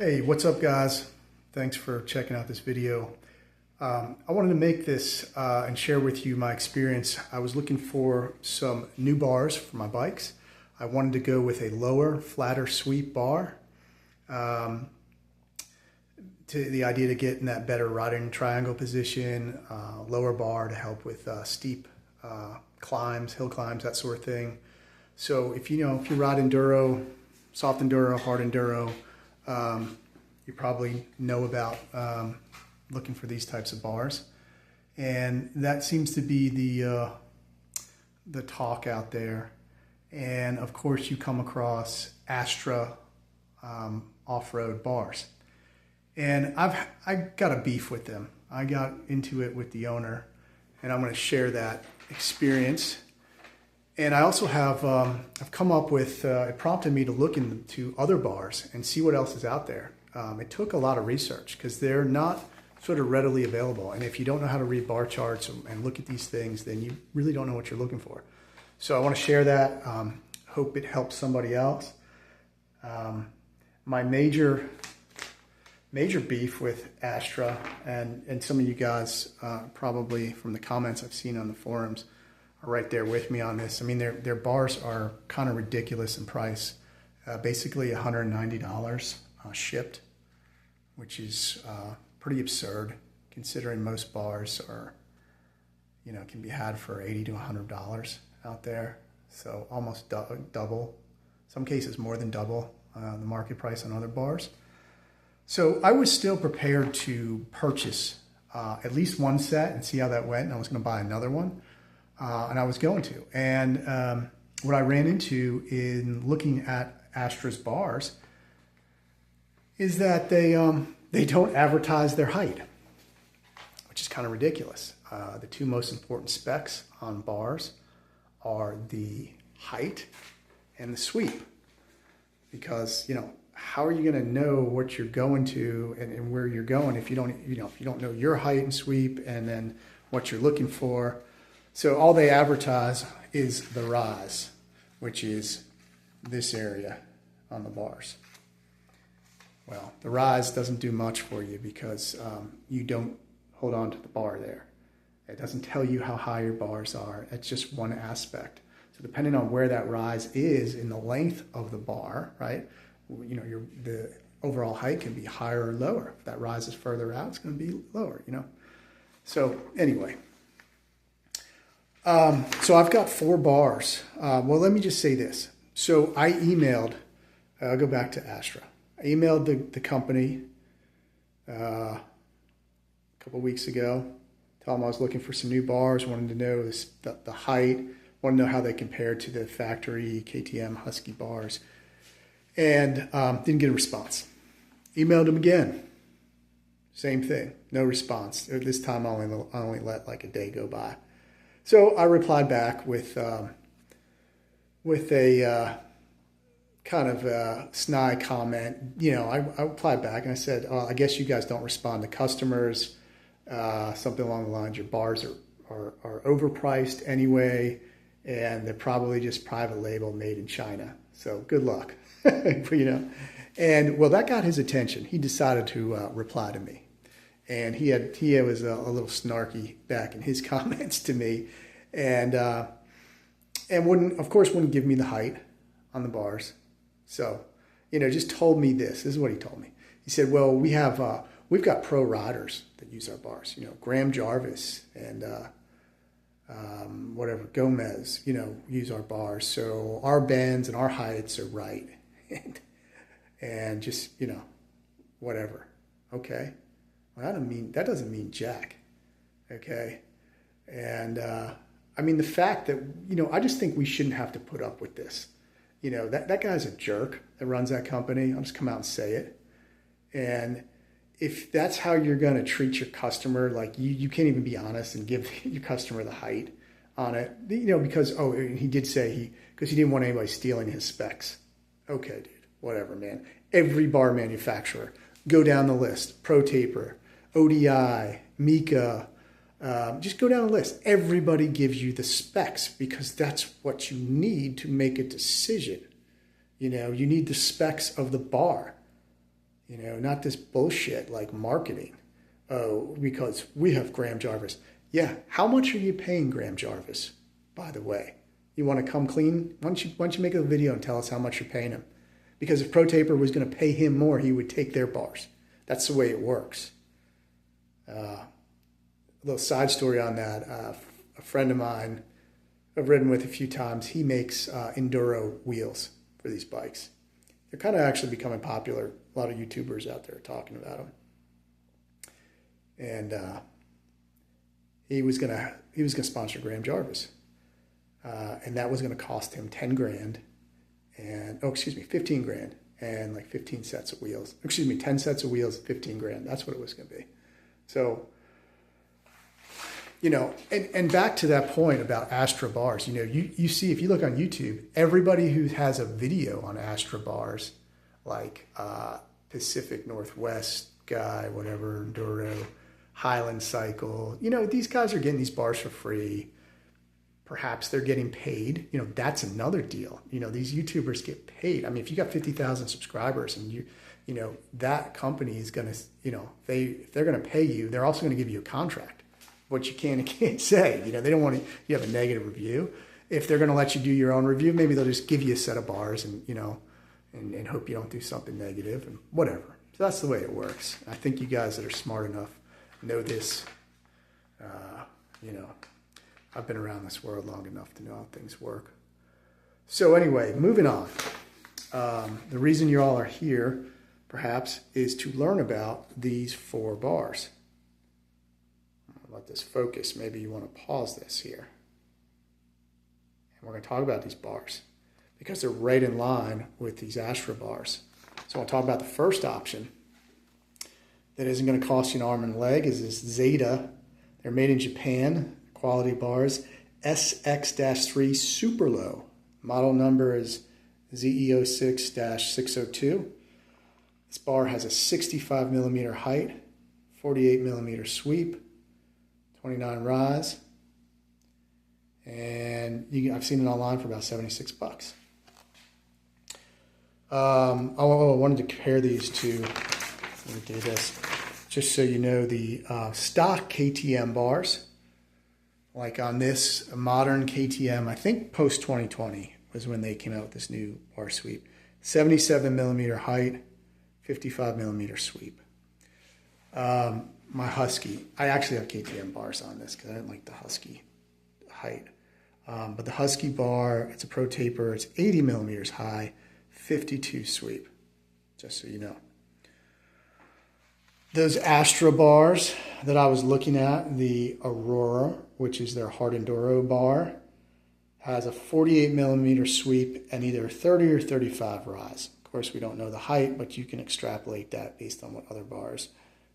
Hey, what's up guys? Thanks for checking out this video. I wanted to make this and share with you my experience. I was looking for some new bars for my bikes. I wanted to go with a lower, flatter sweep bar. To the idea to get in that better riding triangle position, lower bar to help with steep climbs, hill climbs, that sort of thing. So if you ride enduro, soft enduro, hard enduro, you probably know about looking for these types of bars, and that seems to be the talk out there. And of course, you come across Astra Offroad bars, and I got a beef with them. I got into it with the owner, and I'm going to share that experience. And I also have I've come up with it prompted me to look into other bars and see what else is out there. It took a lot of research because they're not sort of readily available. And if you don't know how to read bar charts and look at these things, then you really don't know what you're looking for. So I want to share that. Hope it helps somebody else. My major beef with Astra, and some of you guys probably from the comments I've seen on the forums are right there with me on this. I mean, their bars are kind of ridiculous in price. Basically $190 shipped, which is pretty absurd considering most bars are, can be had for $80 to $100 out there. So almost double, some cases more than double the market price on other bars. So I was still prepared to purchase at least one set and see how that went. And I was going to buy another one. And I was going to. And what I ran into in looking at Astra's bars is that they don't advertise their height, which is kind of ridiculous. The two most important specs on bars are the height and the sweep, because how are you going to know what you're going to and where you're going if you don't know your height and sweep and then what you're looking for. So all they advertise is the rise, which is this area on the bars. Well, the rise doesn't do much for you because you don't hold on to the bar there. It doesn't tell you how high your bars are. It's just one aspect. So depending on where that rise is in the length of the bar, right? The overall height can be higher or lower. If that rise is further out, it's going to be lower, So anyway. So I've got 4 bars. Well, let me just say this. So I emailed, I'll go back to Astra. I emailed the company a couple of weeks ago, told them I was looking for some new bars, wanted to know the height, wanted to know how they compared to the factory KTM Husky bars, and didn't get a response. Emailed them again. Same thing, no response. This time I only let like a day go by. So I replied back with a kind of a snide comment. I replied back and I said, I guess you guys don't respond to customers. Something along the lines, your bars are overpriced anyway, and they're probably just private label made in China. So good luck, And well, that got his attention. He decided to reply to me. And he was a little snarky back in his comments to me, and wouldn't give me the height on the bars. So, just told me this. This is what he told me. He said, "Well, we've got pro riders that use our bars. Graham Jarvis and Gomez, use our bars. So our bends and our heights are right, and just whatever. Okay." Well, that doesn't mean jack, okay? And the fact that I just think we shouldn't have to put up with this. That guy's a jerk that runs that company. I'll just come out and say it. And if that's how you're going to treat your customer, like you can't even be honest and give your customer the height on it, because he did say because he didn't want anybody stealing his specs. Okay, dude, whatever, man. Every bar manufacturer, go down the list. Pro Taper, ODI, Mika, just go down the list. Everybody gives you the specs because that's what you need to make a decision. You need the specs of the bar. You know, not this bullshit like marketing. Oh, because we have Graham Jarvis. Yeah, how much are you paying Graham Jarvis, by the way? You want to come clean? Why don't you make a video and tell us how much you're paying him? Because if Pro Taper was going to pay him more, he would take their bars. That's the way it works. A little side story on that. A friend of mine I've ridden with a few times, he makes Enduro wheels for these bikes. They're kind of actually becoming popular. A lot of YouTubers out there are talking about them. And he was gonna sponsor Graham Jarvis, and that was gonna cost him 10 grand, and 15 grand, and like 15 sets of wheels. 10 sets of wheels, 15 grand. That's what it was gonna be. So, you know, and back to that point about Astra bars. You know, you see, if you look on YouTube, everybody who has a video on Astra bars, like Pacific Northwest guy, whatever, Enduro, Highland Cycle, you know, these guys are getting these bars for free. Perhaps they're getting paid. You know, that's another deal. You know, these YouTubers get paid. I mean, if you got 50,000 subscribers and you know, that company is going to, you know, if they're going to pay you, they're also going to give you a contract. What you can and can't say. You know, they don't want you have a negative review. If they're going to let you do your own review, maybe they'll just give you a set of bars and, you know, and hope you don't do something negative and whatever. So that's the way it works. I think you guys that are smart enough know this. You know, I've been around this world long enough to know how things work. So anyway, moving on. The reason you all are here, perhaps, is to learn about these 4 bars. I'll let this focus. Maybe you want to pause this here. And we're going to talk about these bars because they're right in line with these Astra bars. So I'll talk about the first option that isn't going to cost you an arm and a leg is this Zeta. They're made in Japan, quality bars, SX-3 Super Low. Model number is ZE06-602. This bar has a 65 millimeter height, 48 millimeter sweep, 29 rise, and I've seen it online for about 76 bucks. I wanted to compare these to, let me do this, just so you know, the stock KTM bars. Like on this modern KTM, I think post 2020 was when they came out with this new bar sweep. 77 millimeter height, 55 millimeter sweep. My Husky, I actually have KTM bars on this because I didn't like the Husky height. But the Husky bar, it's a Pro Taper, it's 80 millimeters high, 52 sweep, just so you know. Those Astra bars that I was looking at, the Aurora, which is their hard Enduro bar, has a 48 millimeter sweep and either 30 or 35 rise. Of course, we don't know the height, but you can extrapolate that based on what other bars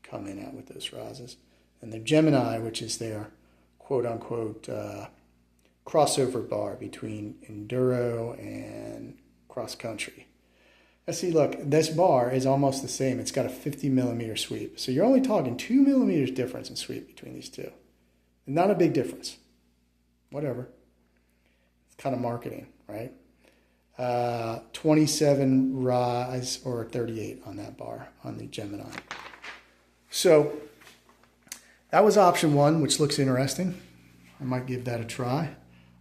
come in at with those rises. And the Gemini, which is their quote-unquote crossover bar between Enduro and cross-country. Now see, look, this bar is almost the same. It's got a 50 millimeter sweep. So you're only talking 2 millimeters difference in sweep between these two. Not a big difference. Whatever. It's kind of marketing, right? 27 rise or 38 on that bar on the Gemini. So that was option 1, which looks interesting. I might give that a try.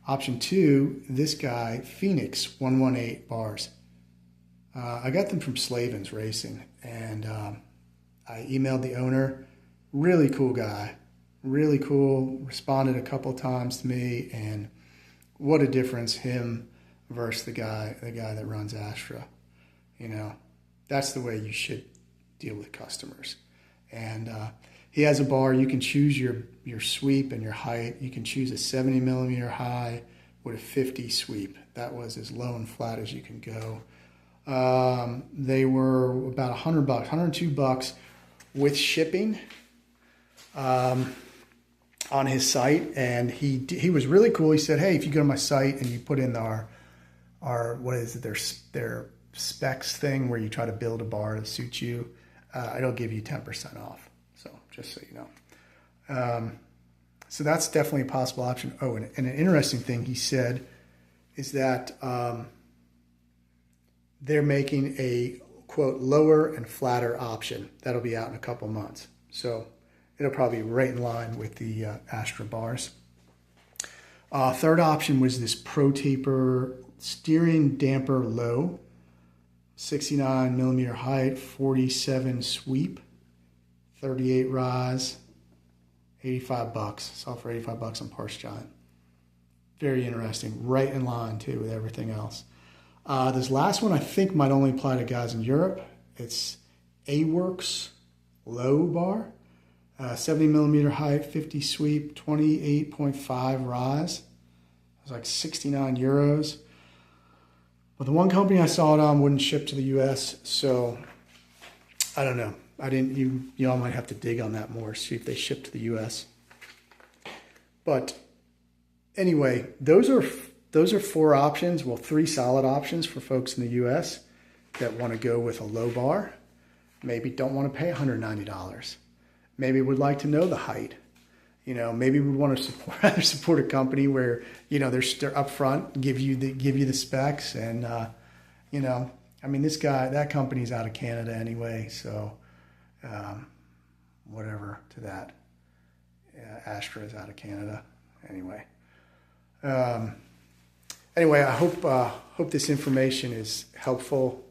Option 2, this guy, Phoenix 118 bars. I got them from Slavens Racing, and I emailed the owner. Really cool guy, really cool. Responded a couple times to me, and what a difference him versus the guy that runs Astra. You know, that's the way you should deal with customers. And he has a bar. You can choose your sweep and your height. You can choose a 70 millimeter high with a 50 sweep. That was as low and flat as you can go. They were about $100, $102 with shipping on his site, and he was really cool. He said, "Hey, if you go to my site and you put in our what is it, their specs thing where you try to build a bar to suit you, it'll give you 10% off." So just so you know. So that's definitely a possible option. Oh, and an interesting thing he said is that they're making a quote, lower and flatter option. That'll be out in a couple months. So it'll probably be right in line with the Astra bars. Third option was this Pro Taper steering damper low, 69 millimeter height, 47 sweep, 38 rise, $85. Saw for $85 on Parts Giant. Very interesting. Right in line too with everything else. This last one I think might only apply to guys in Europe. It's A-Works low bar, 70 millimeter height, 50 sweep, 28.5 rise. It was like 69 euros. But the one company I saw it on wouldn't ship to the US, so I don't know. I didn't. You all might have to dig on that more, see if they ship to the US. But anyway, those are 4 options. Well, 3 solid options for folks in the US that want to go with a low bar. Maybe don't want to pay $190. Maybe would like to know the height. You know, maybe we want to support a company where, you know, they're upfront, give you the specs, and you know, I mean, that company's out of Canada anyway, so whatever to that. Astra is out of Canada anyway. Anyway, I hope this information is helpful.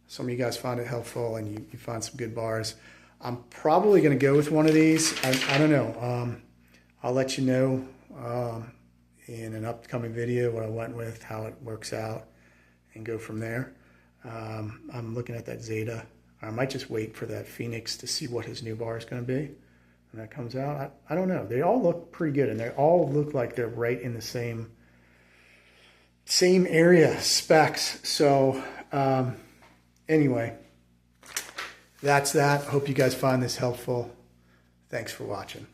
Some of you guys find it helpful, and you find some good bars. I'm probably going to go with one of these. I don't know. I'll let you know in an upcoming video what I went with, how it works out, and go from there. I'm looking at that Zeta. I might just wait for that Phoenix to see what his new bar is going to be when that comes out. I don't know. They all look pretty good, and they all look like they're right in the same area specs. So anyway, that's that. I hope you guys find this helpful. Thanks for watching.